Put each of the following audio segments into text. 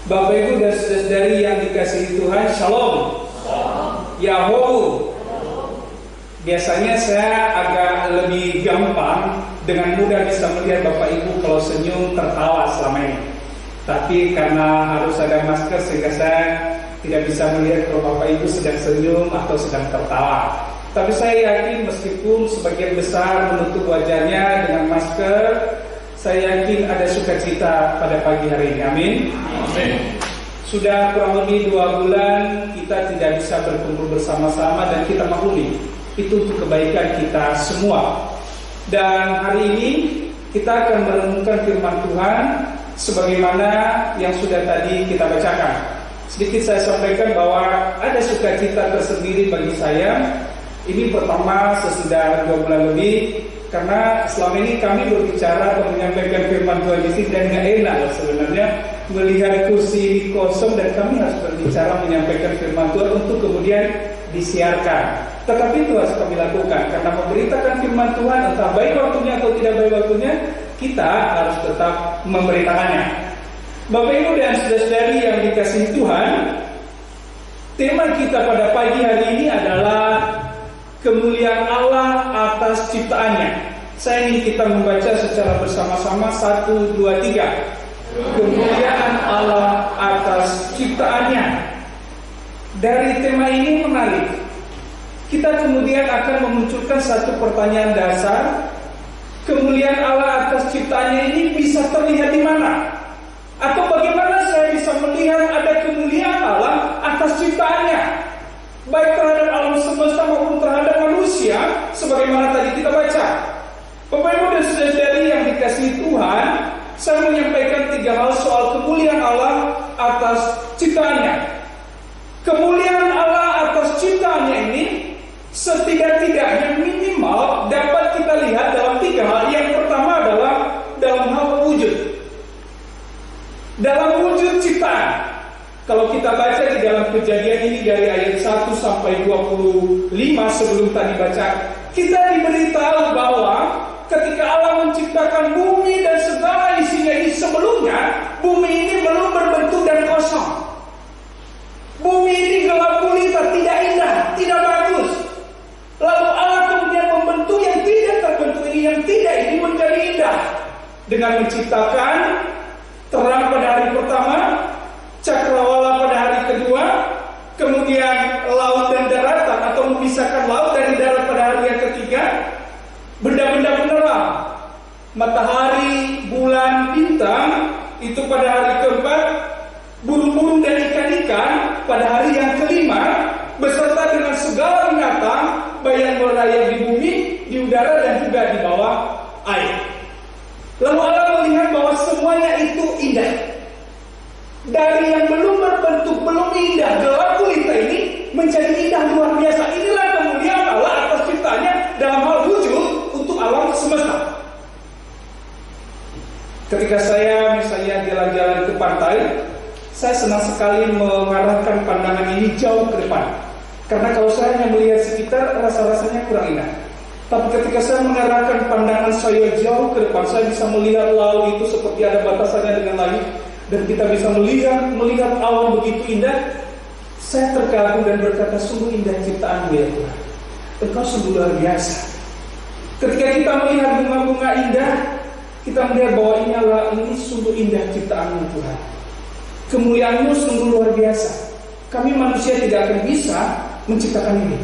Bapak Ibu dan saudari yang dikasihi Tuhan, Shalom. Yahoo. Biasanya saya agak lebih gampang dengan mudah bisa melihat Bapak Ibu kalau senyum tertawa selama ini. Tapi karena harus ada masker sehingga saya tidak bisa melihat kalau Bapak Ibu sedang senyum atau sedang tertawa. Tapi saya yakin meskipun sebagian besar menutup wajahnya dengan masker, saya yakin ada sukacita pada pagi hari ini. Amin. Amin. Sudah kurang lebih 2 bulan kita tidak bisa berkumpul bersama-sama dan kita maklumi itu untuk kebaikan kita semua. Dan hari ini kita akan merenungkan firman Tuhan sebagaimana yang sudah tadi kita bacakan. Sedikit saya sampaikan bahwa ada sukacita tersendiri bagi saya. Ini pertama sesudah 2 bulan lebih, karena selama ini kami berbicara atau menyampaikan firman Tuhan di sini dan gak enak sebenarnya melihat kursi ini kosong dan kami harus berbicara menyampaikan firman Tuhan untuk kemudian disiarkan. Tetapi itu harus kami lakukan karena memberitakan firman Tuhan entah baik waktunya atau tidak baik waktunya, kita harus tetap memberitakannya. Bapak Ibu dan saudara-saudari yang dikasihi Tuhan, tema kita pada pagi hari ini adalah kemuliaan Allah atas ciptaannya. Saya ingin kita membaca secara bersama-sama 1, 2, 3. Kemuliaan Allah atas ciptaannya. Dari tema ini menarik. Kita kemudian akan memunculkan satu pertanyaan dasar. Kemuliaan Allah atas ciptaannya ini bisa terlihat di mana? Atau bagaimana saya bisa melihat ada kemuliaan Allah atas ciptaannya? Baik terhadap alam semesta maupun terhadap manusia, sebagaimana tadi kita baca. Bapak Ibu dan saudara-saudari yang dikasihi Tuhan, saya menyampaikan 3 hal soal kemuliaan Allah atas ciptaannya. Kemuliaan Allah atas ciptaannya ini setidak-tidaknya minimal dapat kita lihat dalam 3 hal. Yang pertama adalah dalam hal wujud. Dalam wujud ciptaan. Kalau kita baca di dalam Kejadian ini dari ayat 1 sampai 25 sebelum tadi baca, kita diberitahu bahwa ketika Allah menciptakan bumi dan segala isinya ini sebelumnya, bumi ini belum berbentuk dan kosong. Bumi ini gelap gulita, tidak indah, tidak bagus. Lalu Allah kemudian membentuk yang tidak terbentuk ini, yang tidak ini menjadi indah dengan menciptakan terang pada hari pertama, cakrawala pada hari kedua, kemudian laut dan daratan atau memisahkan laut dari darat pada hari yang ketiga, benda-benda penerang, matahari, bulan, bintang itu pada hari keempat, burung-burung dan ikan-ikan pada hari yang kelima, beserta dengan segala binatang baik berlayar di bumi, di udara dan juga di bawah air. Lalu Allah melihat bahwa semuanya itu indah. Dari yang belum berbentuk, belum indah, gelap gulita ini menjadi indah luar biasa. Inilah kemuliaan Allah atas ciptanya dalam hal wujud untuk alam semesta. Ketika saya misalnya jalan-jalan ke pantai, saya senang sekali mengarahkan pandangan ini jauh ke depan. Karena kalau saya hanya melihat sekitar, rasa-rasanya kurang indah. Tapi ketika saya mengarahkan pandangan saya jauh ke depan, saya bisa melihat laut itu seperti ada batasannya dengan langit. Dan kita bisa melihat alam begitu indah. Saya terkagum dan berkata, sungguh indah ciptaan-Mu ya Tuhan. Engkau sungguh luar biasa. Ketika kita melihat bunga-bunga indah, kita melihat bahwa ini sungguh indah ciptaan-Mu Tuhan. Kemuliaan-Mu sungguh luar biasa. Kami manusia tidak akan bisa menciptakan ini,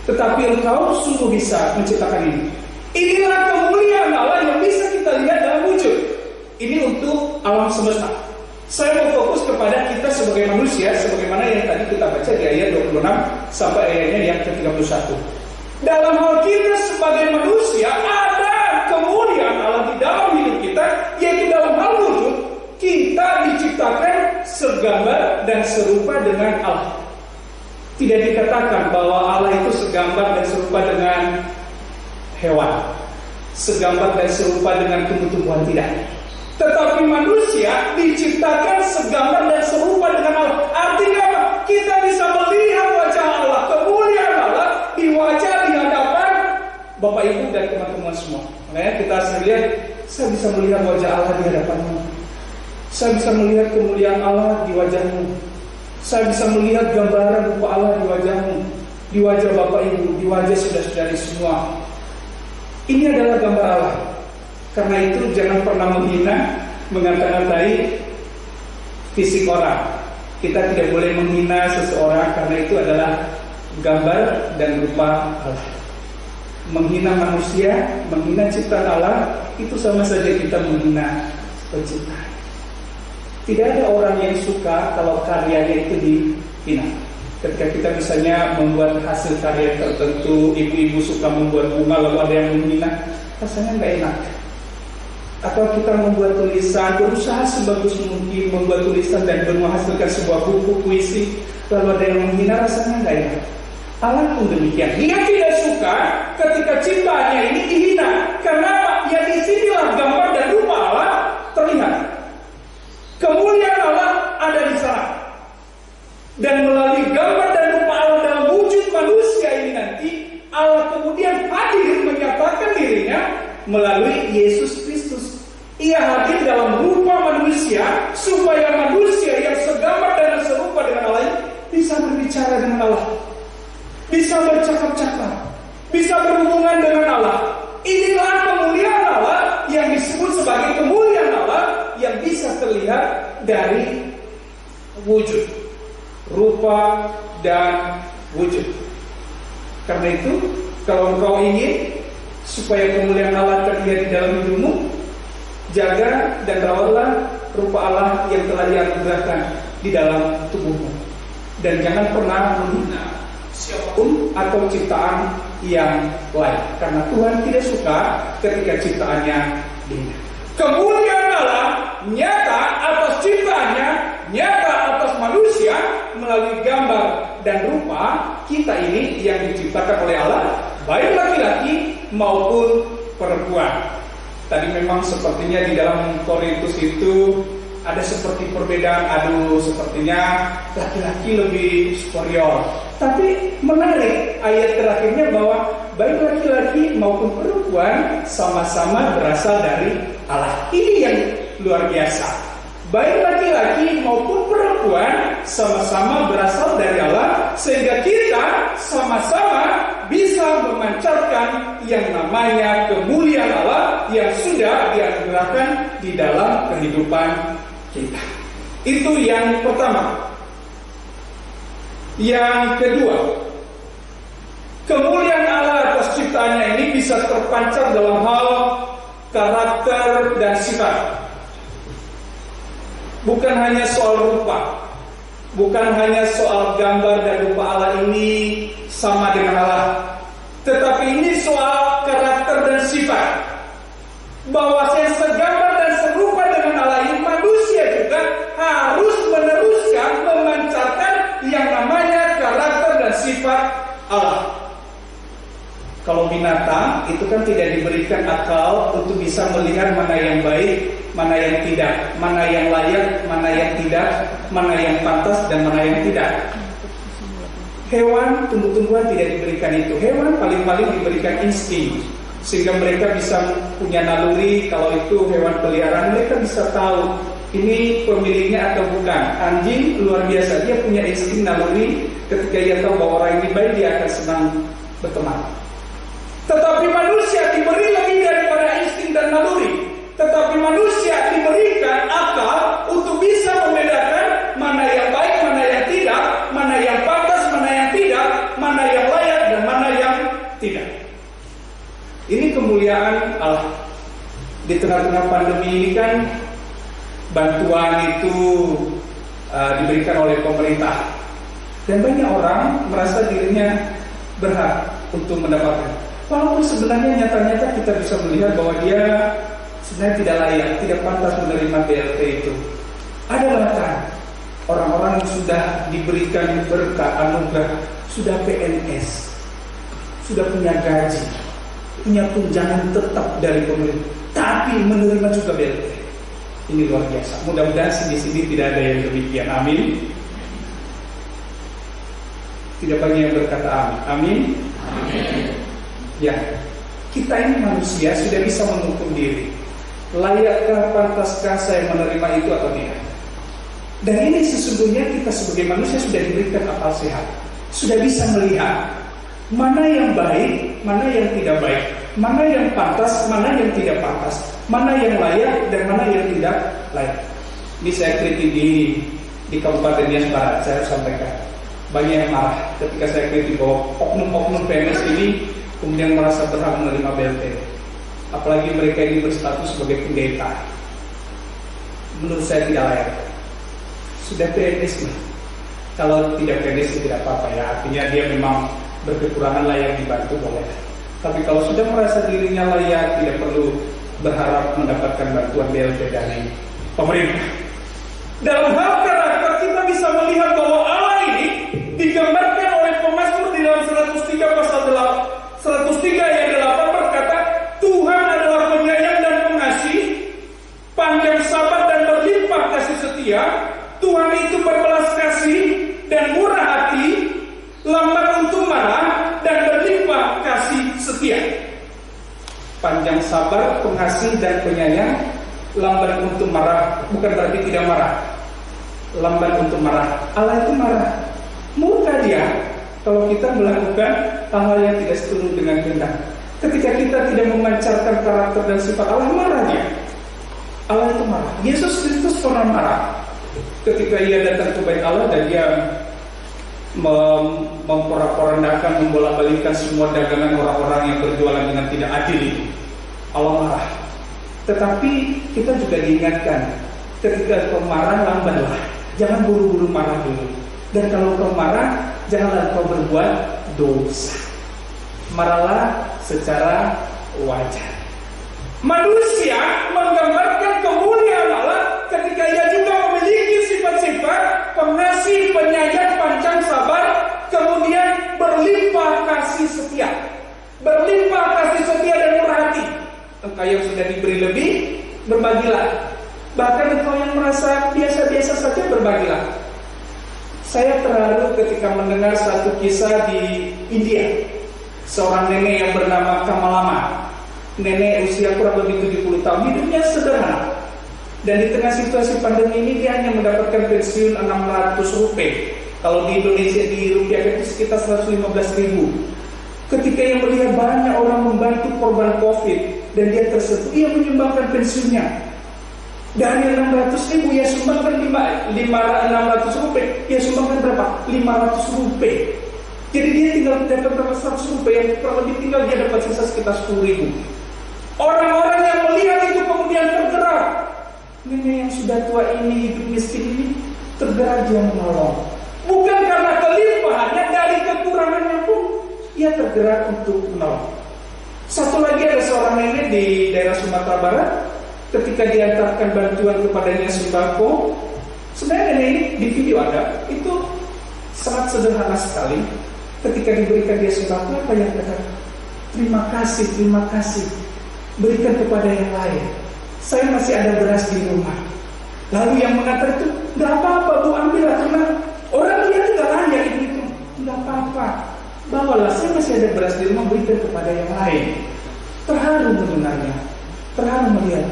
tetapi Engkau sungguh bisa menciptakan ini. Inilah kemuliaan Allah yang bisa kita lihat dalam wujud. Ini untuk alam semesta. Saya mau fokus kepada kita sebagai manusia, sebagaimana yang tadi kita baca di ayat 26 sampai ayatnya yang ke-31. Dalam hal kita sebagai manusia, ada kemuliaan Allah di dalam hidup kita, yaitu dalam hal wujud, kita diciptakan segambar dan serupa dengan Allah. Tidak dikatakan bahwa Allah itu segambar dan serupa dengan hewan, segambar dan serupa dengan tumbuh-tumbuhan, tidak. Tetapi manusia diciptakan segambar dan serupa dengan Allah. Artinya apa? Kita bisa melihat wajah Allah, kemuliaan Allah di wajah, di hadapan Bapak Ibu dan teman-teman semua. Makanya kita lihat, saya bisa melihat wajah Allah di hadapanmu. Saya bisa melihat kemuliaan Allah di wajahmu. Saya bisa melihat gambaran rupa Allah di wajahmu, di wajah Bapak Ibu, di wajah saudara-saudari semua. Ini adalah gambar Allah. Karena itu jangan pernah menghina, mengata-ngatai fisik orang. Kita tidak boleh menghina seseorang karena itu adalah gambar dan rupa Allah. Menghina manusia, menghina ciptaan Allah, itu sama saja kita menghina penciptaan. Tidak ada orang yang suka kalau karyanya itu dihina. Ketika kita misalnya membuat hasil karya tertentu, ibu-ibu suka membuat bunga lalu ada yang menghina, rasanya nggak enak. Atau kita membuat tulisan, berusaha sebagus mungkin membuat tulisan dan menghasilkan sebuah buku puisi, lalu ada yang menghina, rasanya nggak enak. Allah pun demikian. Dia tidak suka ketika ciptaannya ini dihina. Karena ya disinilah gambar dan rupa Allah terlihat. Kemuliaan Allah ada di sana. Dan melalui gambar dan rupa Allah dalam wujud manusia ini nanti, Allah kemudian hadir menyatakan dirinya melalui Yesus Kristus. Ia hadir dalam rupa manusia supaya manusia yang segambar dan serupa dengan Allah bisa berbicara dengan Allah, bisa bercakap-cakap, bisa berhubungan dengan Allah. Inilah kemuliaan Allah yang disebut sebagai kemuliaan Allah yang bisa terlihat dari wujud, rupa dan wujud. Karena itu, kalau engkau ingin supaya kemuliaan Allah terlihat di dalam hidupmu, jaga dan rawatlah rupa Allah yang telah dianugerahkan di dalam tubuhmu. Dan jangan pernah menghina siapapun atau ciptaan yang lain, karena Tuhan tidak suka ketika ciptaannya dihina. Kemuliaan Allah nyata atas ciptaannya, nyata atas manusia melalui gambar dan rupa kita ini yang diciptakan oleh Allah, baik laki-laki maupun perempuan. Tadi memang sepertinya di dalam Korintus itu ada seperti perbedaan, sepertinya laki-laki lebih superior. Tapi menarik ayat terakhirnya bahwa baik laki-laki maupun perempuan sama-sama berasal dari Allah. Ini yang luar biasa. Baik laki-laki maupun perempuan sama-sama berasal dari Allah, sehingga kita sama-sama bisa memancarkan yang namanya kemuliaan Allah yang sudah dianugerahkan di dalam kehidupan kita. Itu yang pertama. Yang kedua, kemuliaan Allah atas ciptaannya ini bisa terpancar dalam hal karakter dan sifat. Bukan hanya soal rupa, bukan hanya soal gambar dan rupa Allah ini sama dengan Allah, tetapi ini soal karakter dan sifat. Bahwa saya segambar dan serupa dengan Allah ini, manusia juga harus meneruskan memancarkan yang namanya karakter dan sifat Allah. Kalau binatang itu kan tidak diberikan akal untuk bisa melihat mana yang baik, mana yang tidak, mana yang layak, mana yang tidak, mana yang pantas dan mana yang tidak. Hewan, tumbuh-tumbuhan tidak diberikan itu. Hewan paling-paling diberikan insting, sehingga mereka bisa punya naluri. Kalau itu hewan peliharaan, mereka bisa tahu ini pemiliknya atau bukan. Anjing luar biasa, dia punya insting naluri. Ketika dia tahu bahwa orang ini baik, dia akan senang berteman. Tetapi manusia diberi lebih daripada insting dan naluri. Tetapi manusia diberikan akal untuk bisa membedakan mana yang baik, mana yang tidak, mana yang pantas, mana yang tidak, mana yang layak dan mana yang tidak. Ini kemuliaan Allah. Di tengah-tengah pandemi ini kan bantuan itu diberikan oleh pemerintah, dan banyak orang merasa dirinya berhak untuk mendapatkan. Walaupun sebenarnya nyata-nyata kita bisa melihat bahwa dia sebenarnya tidak layak, tidak pantas menerima BLT itu. Ada bahkan orang-orang yang sudah diberikan berkat anugerah, sudah PNS, sudah punya gaji, punya tunjangan tetap dari pemerintah, tapi menerima juga BLT. Ini luar biasa. Mudah-mudahan di sini tidak ada yang demikian. Amin. Tidak banyak yang berkata amin. Amin. Amin. Ya, kita ini manusia sudah bisa mengukur diri. Layakkah, pantaskah saya menerima itu atau tidak? Dan ini sesungguhnya kita sebagai manusia sudah diberikan akal sehat, sudah bisa melihat mana yang baik, mana yang tidak baik, mana yang pantas, mana yang tidak pantas, mana yang layak dan mana yang tidak layak. Ini saya kritik di Kabupaten Nias Barat, saya harus sampaikan. Banyak yang marah ketika saya kritik bahwa oknum-oknum PNS ini kemudian merasa berhak menerima BLT. Apalagi mereka ini berstatus sebagai pendeta. Menurut saya tidak layak. Sudah PNS nih. Kalau tidak PNS tidak apa-apa ya. Artinya dia memang berkekurangan, layak dibantu boleh. Tapi kalau sudah merasa dirinya layak, tidak perlu berharap mendapatkan bantuan BLT dari pemerintah. Dalam hal karakter kita bisa melihat bahwa Allah ini digambarkan oleh pemazmur di dalam 103 pasal 103 ayat 8 berkata, Tuhan adalah penyayang dan pengasih, panjang sabar dan berlimpah kasih setia. Tuhan itu berbelas kasih dan murah hati, lambat untuk marah dan berlimpah kasih setia. Panjang sabar, pengasih dan penyayang, lambat untuk marah, bukan berarti tidak marah. Lambat untuk marah. Allah itu marah, murka dia kalau kita melakukan hal-hal yang tidak setuju dengan kehendak. Ketika kita tidak memancarkan karakter dan sifat Allah, marah dia. Allah itu marah. Yesus Kristus pernah marah ketika ia datang ke bait Allah dan dia memporak-porandakan, membolak-balikkan semua dagangan orang-orang yang berjualan dengan tidak adil itu. Allah marah. Tetapi kita juga diingatkan, ketika kau marah, lambatlah. Jangan buru-buru marah dulu. Dan kalau kau marah, janganlah kau berbuat dosa. Marahlah secara wajar. Manusia menggambarkan kemuliaan Allah ketika ia juga memiliki sifat-sifat pengasih, penyayang, panjang sabar, kemudian berlimpah kasih setia. Berlimpah kasih setia dan murah hati. Engkau yang sudah diberi lebih, berbagilah. Bahkan engkau yang merasa biasa-biasa saja, berbagilah. Saya terharu ketika mendengar satu kisah di India. Seorang nenek yang bernama Kamalama. Nenek usia kurang lebih 70 tahun, hidupnya sederhana. Dan di tengah situasi pandemi ini dia hanya mendapatkan pensiun 600 rupiah. Kalau di Indonesia dirupiahkan itu sekitar 115.000. Ketika ia melihat banyak orang membantu korban COVID dan dia tersentuh, ia menyumbangkan pensiunnya. Dari 600.000 ia sumbangkan 600 rupiah. Ia sumbangkan berapa? 500 rupiah. Jadi dia tinggal dapat berapa? 100 rupiah. Yang kurang lebih tinggal dia dapat sisa sekitar 10.000. Orang-orang yang melihat itu kemudian tergerak. Nenek yang sudah tua ini, hidup miskin ini, tergerak dia menolong. Bukan karena kelimpahannya, dari kekurangannya pun ia tergerak untuk menolong. Satu lagi ada seorang nenek di daerah Sumatera Barat. Ketika diantarkan bantuan kepadanya sembako, sebenarnya nenek ini di video ada, itu sangat sederhana sekali. Ketika diberikan dia sembako, apa yang kata? Terima kasih. Berikan kepada yang lain. Saya masih ada beras di rumah. Lalu yang mengatakan itu, nggak apa-apa Bu, ambillah, karena orang dia tidak layak itu. Nggak apa-apa, bawalah, saya masih ada beras di rumah, berikan kepada yang lain. Terharu mendengarnya, terharu melihat.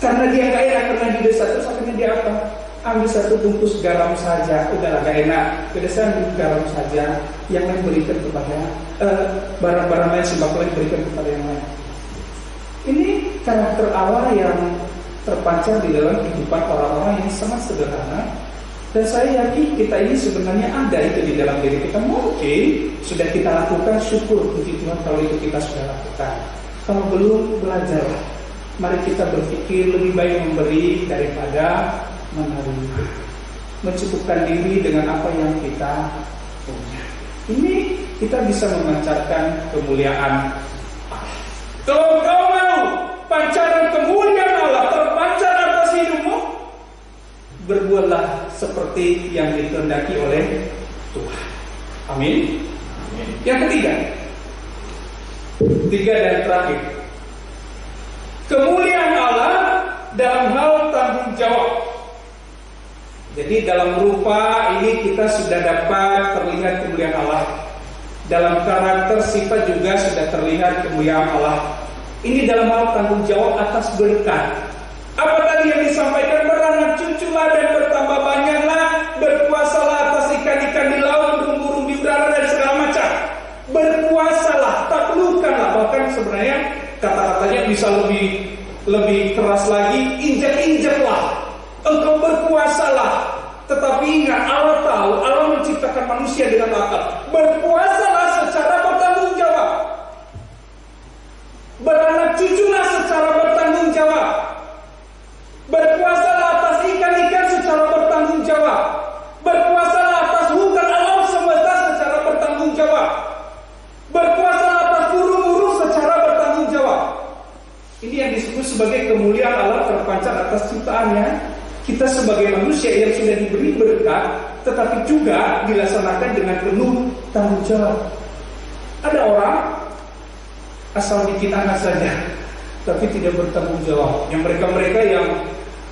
Karena dia nggak enak, karena di desa terus akhirnya dia apa? Ambil satu bungkus garam saja, udahlah gak enak. Ke desa ambil garam saja, yang lain berikan kepada barang-barang lain, sembako lain berikan kepada yang lain. Ini karakter Allah yang terpancar di dalam kehidupan orang-orang yang sangat sederhana. Dan saya yakin kita ini sebenarnya ada itu di dalam diri kita. Mungkin sudah kita lakukan, syukur puji Tuhan kalau itu kita sudah lakukan. Kalau belum, belajarlah. Mari kita berpikir lebih baik memberi daripada menerima. Mencukupkan diri dengan apa yang kita punya. Ini kita bisa memancarkan kemuliaan Allah. Kalau kau mau pancaran kemuliaan Allah terpancar atas hidupmu, berbuatlah seperti yang dikehendaki oleh Tuhan. Amin. Yang ketiga dan terakhir, kemuliaan Allah dalam hal tanggung jawab. Jadi dalam rupa ini kita sudah dapat terlihat kemuliaan Allah. Dalam karakter sifat juga sudah terlihat kemuliaan Allah. Ini dalam hal tanggung jawab atas berkat. Apa tadi yang disampaikan? Beranak cuculah dan bertambah banyaklah, berkuasalah atas ikan-ikan di laut, burung-burung di udara dan segala macam. Berkuasalah, taklukkanlah. Bahkan sebenarnya kata-katanya bisa lebih keras lagi, injak-injaklah. Engkau berkuasalah. Tetapi ingat, Allah tahu, Allah menciptakan manusia dengan akal. Berkuasalah secara bertanggung jawab. Beranak cuculah secara bertanggung jawab. Berkuasalah atas ikan-ikan secara bertanggung jawab. Berkuasalah atas hutan alam semesta secara bertanggung jawab. Berkuasalah atas burung-burung secara bertanggung jawab. Ini yang disebut sebagai kemuliaan Allah terpancar atas ciptaannya. Kita sebagai manusia yang sudah diberi berkat, tetapi juga dilaksanakan dengan penuh tanggung jawab. Ada orang asal bikin anak saja, tapi tidak bertanggung jawab. Yang mereka yang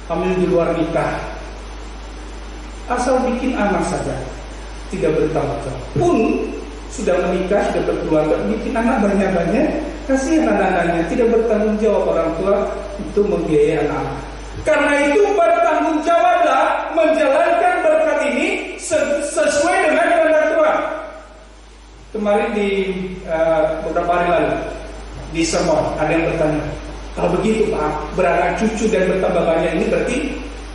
hamil di luar nikah, asal bikin anak saja, tidak bertanggung jawab. Pun sudah menikah, sudah berkeluarga, bikin anak banyak-banyak, kasihan anak-anaknya, tidak bertanggung jawab orang tua untuk membiayai anak. Karena itu bertanggung jawablah menjalankan berkat ini sesuai dengan kehendak Tuhan. Kemarin di beberapa hari lalu di sermon ada yang bertanya, kalau begitu Pak, beranak cucu dan bertambah banyak ini berarti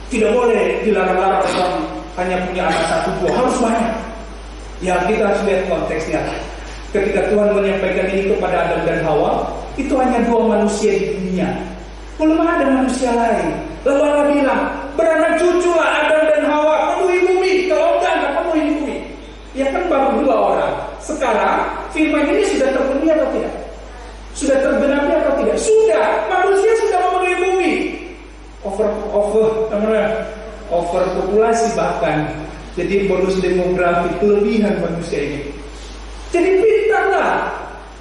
tidak boleh dilarang-larang orang hanya punya anak satu dua, harus banyak. Ya, kita harus lihat konteksnya. Ketika Tuhan menyampaikan ini kepada Adam dan Hawa, itu hanya dua manusia di dunia. Belum ada manusia lain. Lalu Allah bilang, beranak cuculah Adam dan Hawa, penuhi bumi. Kalau enggak penuhi bumi. Ya kan baru dua orang. Sekarang firman ini sudah terpenuhi atau tidak? Sudah tergenapi atau tidak? Sudah. Manusia sudah memenuhi bumi. Overpopulasi bahkan. Jadi bonus demografi kelebihan manusia ini. Jadi pintarlah.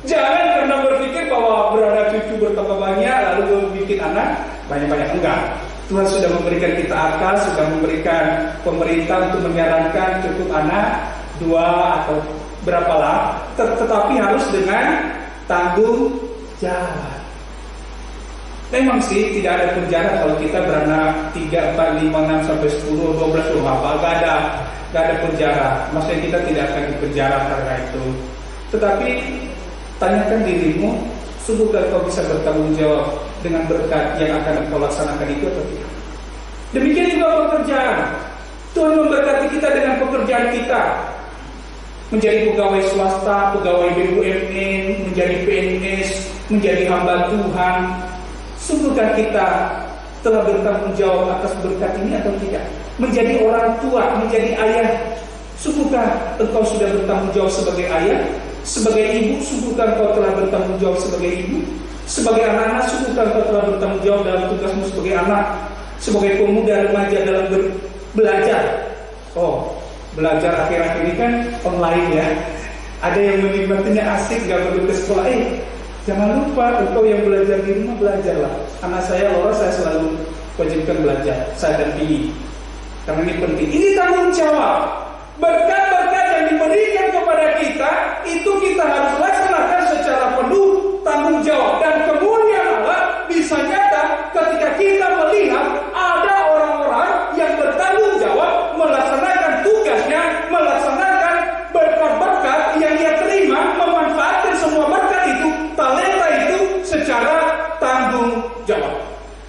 Jangan karena berpikir bahwa beranak cucu bertambah banyak lalu bikin anak banyak-banyak. Enggak. Tuhan sudah memberikan kita akal, sudah memberikan pemerintah untuk menyarankan cukup anak 2 atau berapalah, tetapi harus dengan tanggung jawab. Memang sih tidak ada penjara kalau kita beranak 3, 4, 5, 6 sampai 10, 12 rumah apa, gak ada penjara. Maksudnya kita tidak akan dipenjara karena itu. Tetapi tanyakan dirimu, sungguhkah kau bisa bertanggung jawab dengan berkat yang akan kau laksanakan itu atau tidak? Demikian juga pekerjaan. Tuhan memberkati kita dengan pekerjaan kita. Menjadi pegawai swasta, pegawai BUMN, menjadi PNS, menjadi hamba Tuhan. Sungguhkah kita telah bertanggung jawab atas berkat ini atau tidak? Menjadi orang tua, menjadi ayah. Sungguhkah engkau sudah bertanggung jawab sebagai ayah? Sebagai ibu, sungguhkah engkau telah bertanggung jawab sebagai ibu? Sebagai anak-anak, sungguhkah engkau telah bertanggung jawab dalam tugasmu sebagai anak? Sebagai pemuda remaja dalam belajar. Belajar akhir-akhir ini kan online ya. Ada yang menikmatinya asik, gak perlu ke sekolah. Jangan lupa engkau yang belajar di rumah, belajarlah. Anak saya Laura, saya selalu wajibkan belajar. Saya dampingi. Karena ini penting. Ini tanggung jawab. Berkat-berkat yang diberikan kepada kita, itu kita harus laksanakan secara penuh tanggung jawab. Dan kemuliaan Allah bisa nyata ketika kita melihat ada orang-orang yang bertanggung jawab melaksanakan tugasnya, melaksanakan berkat-berkat yang ia terima, memanfaatkan semua berkat itu, talenta itu secara tanggung jawab.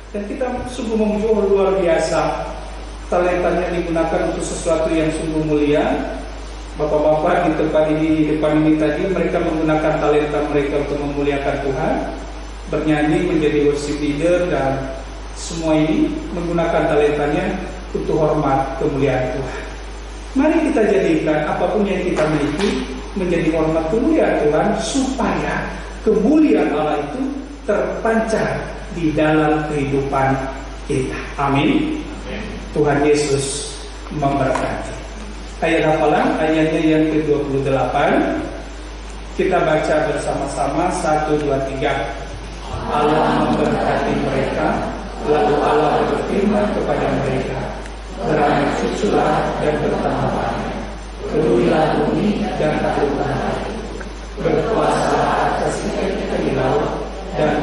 Dan kita sungguh memuji luar biasa. Talentanya digunakan untuk sesuatu yang sungguh mulia. Bapak-bapak di tempat ini, di depan ini tadi, mereka menggunakan talenta mereka untuk memuliakan Tuhan, bernyanyi, menjadi worship leader, dan semua ini menggunakan talentanya untuk hormat kemuliaan Tuhan. Mari kita jadikan apapun yang kita miliki menjadi hormat kemuliaan Tuhan, supaya kemuliaan Allah itu terpancar di dalam kehidupan kita. Amin. Tuhan Yesus memberkati. Ayat hafalan, ayatnya yang ke-28. Kita baca bersama-sama 1, 2, 3. Allah memberkati mereka, lalu Allah berfirman kepada mereka, beranak cuculah dan bertambah banyak, penuhilah bumi dan taklukkanlah, berkuasalah atas ikan-ikan di laut dan